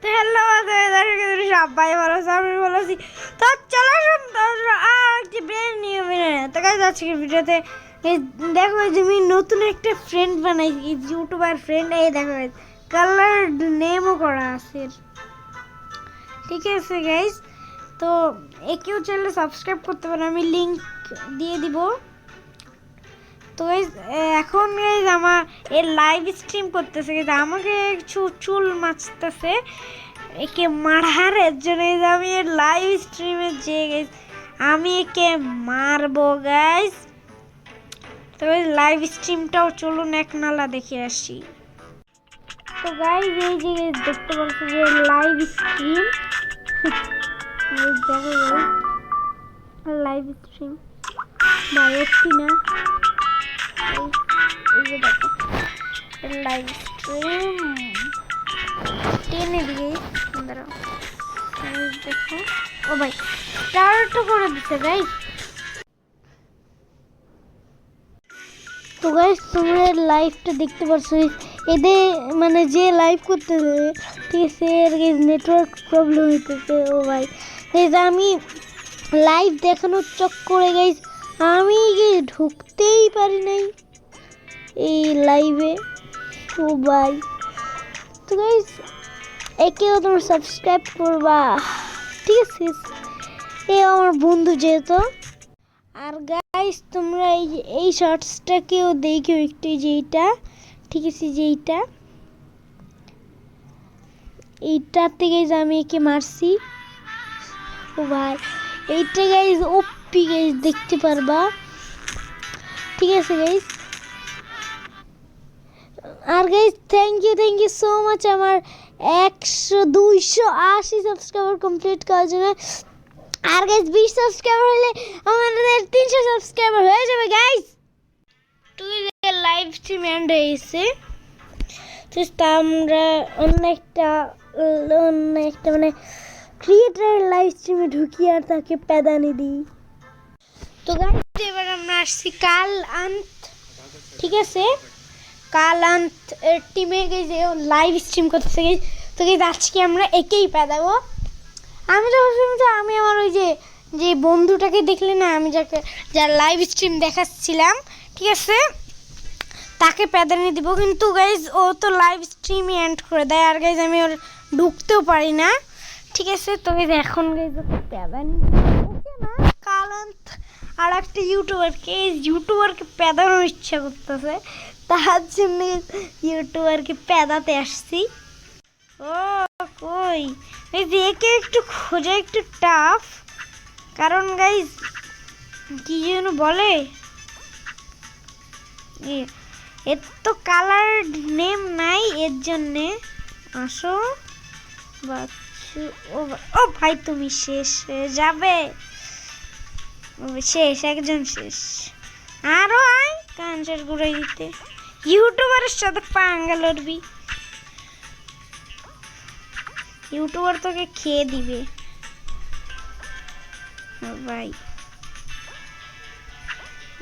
তো হ্যালো সবাই ভালো আছে, আমি ভালো আছি। তো চলো একটি ব্র্যান্ড নিউ ভিডিও। তো গাইস আজকের ভিডিওতে দেখো যে আমি নতুন একটা ফ্রেন্ড বানাইছি, ইউটিউবার ফ্রেন্ড। এই দেখো কালার নেমও করা আছে, ঠিক আছে গাইস। তো একেও চ্যানেলে সাবস্ক্রাইব করতে পারো, আমি লিংক দিয়ে দিব। তো গাইস এখন গাইস আমার এর লাইভ স্ট্রিম করতেছে, কিন্তু আমাকে চুল মাছতেছে একে মারার জন্য। আমি এর লাইভ স্ট্রিমে যে গাইস আমি একে মারবো গাইস। তো লাইভ স্ট্রিমটাও চলুন এক নালা দেখে আসি। তো গাইস এই যে দেখতে পাচ্ছ যে লাইভ স্ট্রিম, দেখো গাইস লাইভ স্ট্রিম বায়োটি না, এই যে দেখো লাইভ স্ট্রিম টেনে দিয়ে দাঁড়াও, দেখো ও ভাই স্টার্ট করে দিচ্ছে গাইস। তো গাইস তোমরা লাইভটা দেখতে পাচ্ছ, এদের মানে যে লাইভ করতেছে ঠিক আছে এর নেটওয়ার্ক প্রবলেম হইতেছে। ও ভাই এই যে আমি লাইভ দেখানোর চক্করে গাইস আমি ঢুকতেই পারি নাই এই লাইভে। ও ভাই তো গাইস একেও তোমরা সাবস্ক্রাইব করবা, ঠিক আছে, এ আমার বন্ধু যেহেতু। আর গাইস তোমরা এই শর্টসটাকেও দেখো একটু, যেইটা ঠিক আছে, যেইটা এইটাতে গাইস আমি একে মারছি। ও ভাই এইটা গাইস ওপি গাইস দেখতে পারবা, ঠিক আছে গাইস। আর guys thank you so much আমার 280 সাবস্ক্রাইবার কমপ্লিট করার জন্য। আর গাইস 20 সাবস্ক্রাইবার হলে আমাদের 300 সাবস্ক্রাইবার হয়ে যাবে গাইস। তুই লাইভ স্ট্রিম এন্ড হয়েছে, তো আমরা অন্য একটা মানে ক্রিয়েটার লাইভ স্ট্রিমে ঢুকি আর তাকে প্যাদানি দিই। তো গাইস এবার আমরা আসছি কাল আন্ত, ঠিক আছে, কাল আন্ত টিমে গিয়ে লাইভ স্ট্রিম করতেছে গাইস। তো গাইস আজকে আমরা একেই প্যাদাবো। আমি তো আমি আমার ওই যে বন্ধুটাকে দেখলে না, আমি যার লাইভ স্ট্রিম দেখাচ্ছিলাম ঠিক আছে তাকে প্যাদানি দিব, কিন্তু গাইজ ও তো লাইভ স্ট্রিমই এন্ড করে দেয়। আর গাইজ আমি ওর ঢুকতেও পারি না, ঠিক আছে। তো গাইজ এখন গাইজ ওকে প্যাদানি ওকে না কালান্ত আর একটা ইউটিউবারকে প্যাদানোর ইচ্ছা করতেছে, তার জন্য ইউটিউবারকে প্যাদাতে আসছি। ও কই এই যে একে একটু খোঁজা একটু টাফ, কারণ গাইজ কি যেন বলে এর তো কালার নেম নাই, এর জন্যে। আসো বাচ্চু, ও ভাই তুমি শেষ হয়ে যাবে, শেষ একজন শেষ। আরো আয় কাঞ্চের গুড়াই দিতে, ইউটিউবারের সাথে পাঙ্গা লড়বি, ইউটিউবার তোকে খেয়ে দিবে ভাই।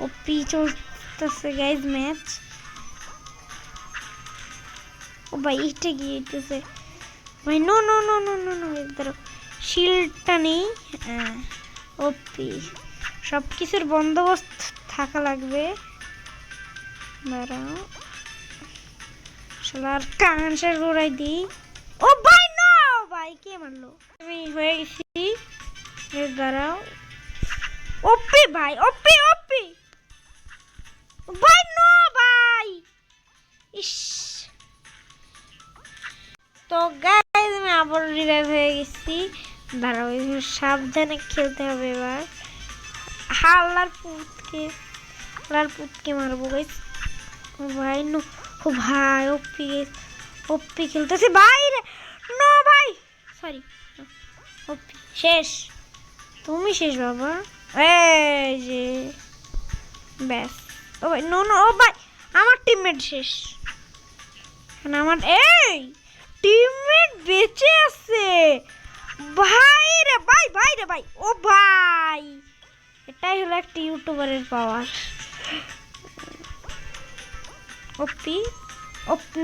ওপি চলতেছে গাইজ ম্যাচ। ও ভাই এটা গিয়েছে ভাই, no no no no no no, ইধর শিল্ডটা নেই। ওপি সব কিছুর বন্দোবস্ত থাকা লাগবে। দাঁড়াও শালার কাঞ্চের গোড়াই দিই। ও ভাই নো ভাই কে মারলো, আমি হয়ে গেছি। দাঁড়াও ওপি ভাই, ওপি ওপি ভাই, নো ভাই, ইস। তো গাইস আমি আবার রিভাইভ হয়ে গেছি। দাঁড়াও সাবধানে খেলতে হবে এবার। হালার পুতকে মারবো গাইস। ও ভাই নো, ও ভাই ওপি গাইস, ওপি খেলতেছে ভাই রে, নো ভাই সরি, ওপি শেষ, তুমি শেষ বাবা। এই যে ব্যাস, ও ভাই নো নো, ও ভাই আমার টিমমেট শেষ, আমার এই টিমমেট বেঁচে আছে ভাই রে ভাই, ভাই রে ভাই, ও ভাই এটাই হলো একটা ইউটিউবারের পাওয়ার। ওপি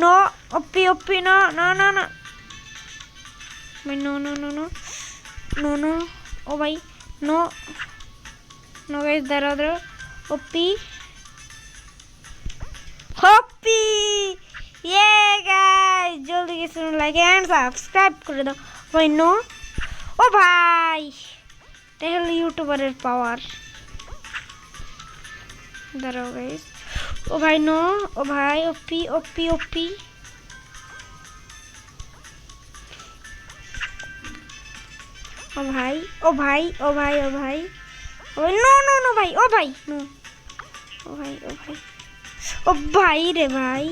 নো, ওপি ওপি নো, না না না, ভাই no no no no no no ও ভাই নো নো গাইস দাঁড়াও দাঁড়াও ওপি হপি ইয়ে গাইস জলদি কিছু লাইক এন্ড সাবস্ক্রাইব করে দাও ভাই নো ও ভাই এটা হলো ইউটিউবারের পাওয়ার দাঁড়াও গাইস ও ভাই নো ও ভাই ওপি ওপি ওপি ও ভাই ও ভাই ও ভাই ও ভাই ও নো নো নো ভাই ও ভাই নো ও ভাই ও ভাই ও ভাই রে ভাই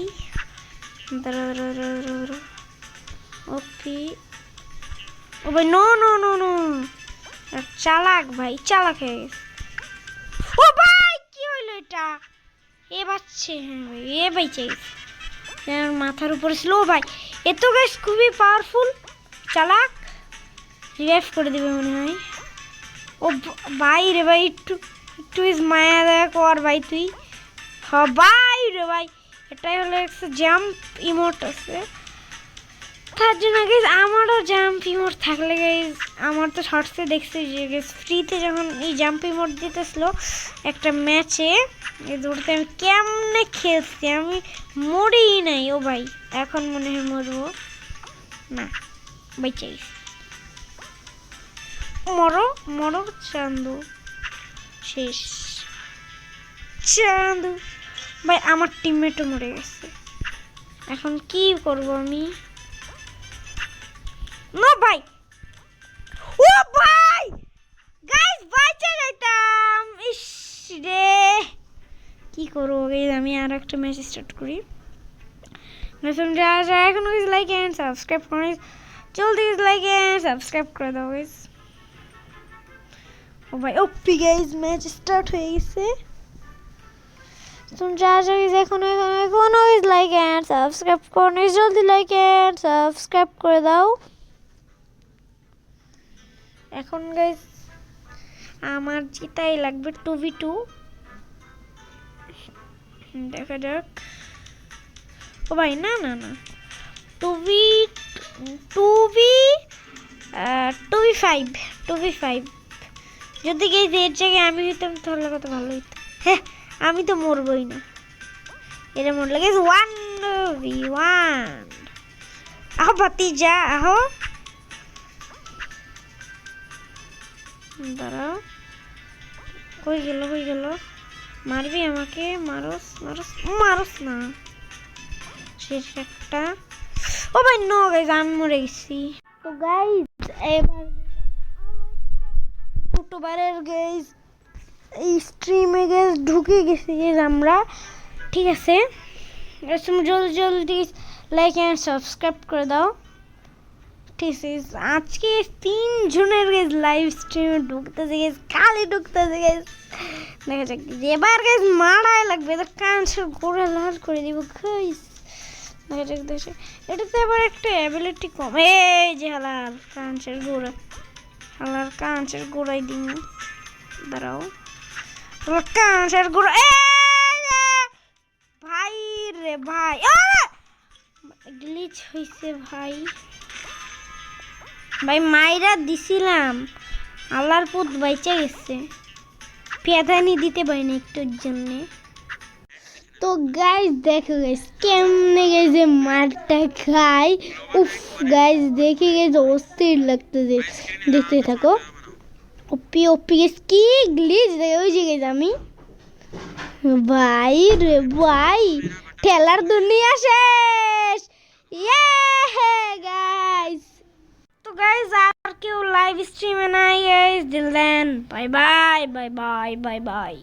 ওপি ও ভাই নো নো নো নো চালাক ভাই চালাক হয়ে গেছে ও ভাই কি হইলো এটা এ বাচ্চে হ্যাঁ ভাই এ বেঁচে গেছে মাথার উপরে ছিল ও ভাই এ তো গাইস খুবই পাওয়ারফুল চালাক রিভাইভ করে দিবে মনে হয় ও ভাই রে ভাই একটু একটু মায়া দয়া কর ভাই তুই হ ভাই রে ভাই এটাই হলো একটা জাম্প ইমোট আছে তার জন্য গাইস আমারও জাম্প ইমোট থাকলে গাইস আমার তো শর্টসে দেখছি যে গাইস ফ্রিতে যখন এই জাম্প ইমোট দিতেছিল একটা ম্যাচে এই দৌড়তে আমি কেমনে খেলছি আমি মরেই নাই ও ভাই এখন মনে হয় মরবো না বেঁচে গেছি মরো মরো চান্দু শেষ চান্দু ভাই আমার টিমমেটও মরে গেছে এখন কি করব আমি নো ভাই ও ভাই গাইস বাঁচা যাইতাম ইস রে কি করবো গাইস আমি আর একটা ম্যাচ স্টার্ট করি নতুন যারা এখন লাইক এন্ড সাবস্ক্রাইব করে জলদি লাইক এন্ড সাবস্ক্রাইব করে দাও গাইস ও ভাই ওপি গাইস ম্যাচ স্টার্ট হয়ে গেছে তুমি যা যা এখন এখন লাইক এন্ড সাবস্ক্রাইব করে জলদি লাইক এন্ড সাবস্ক্রাইব করে দাও এখন গাইস আমার জিতাই লাগবে 2v2 দেখা যাক ও ভাই না না না 2v5 যদি গাইস এর জায়গায় আমি হইতাম তাহলে কত ভালো হইতো হ্যাঁ আমি তো মরবই না এটা মরলে গাইস 1v1 আহ ভাতিজা আহ দাঁড়াও কই গেল মারবি আমাকে মারস মারস মারস না শেষ একটা ও ভাই নো গাইস আমি মরে গেছি তো গাইস এবার ইউটিউবারের গাইস এই স্ট্রিমে গাইস ঢুকে গেছি আমরা ঠিক আছে তুমি জলদি জলদি লাইক এন্ড সাবস্ক্রাইব করে দাও ঠিক আছে আজকে 3 জনের গাইস লাইভ স্ট্রিমে ঢুকতেছে গাইস খালি ঢুকতেছে গাইস দেখা যাক এবার গাইস মারাই লাগবে তো কাঁচের গোড়া লাল করে দিব গাইস দেখা যাক দেশে এটাতে আবার একটা অ্যাবিলিটি কম এই যে হালাল কাঁচের গোড়াই দিন দাঁড়াও কাঁচের গোড়া ভাই রে ভাই গ্লিচ হইছে ভাই ভাই মাইরা দিছিলাম আল্লাহর পুত বাইচা গেছে পেদানি দিতে পারিনি একটুর জন্য তো গাইস দেখো গাইস কেমনে গাইস যে মারটা খাই উফ গাইস দেখে গাইস অস্থির লাগতেছে দেখতে থাকো ওপি ওপি গাইস কি গ্লিচ ওই যে গাইস আমি ভাই রে ভাই ঠেলার দুনিয়া শেষ ইয়ে গাইস তো গাইস আর কেউ লাইভ স্ট্রিমে নাই guys till then bye bye bye bye bye by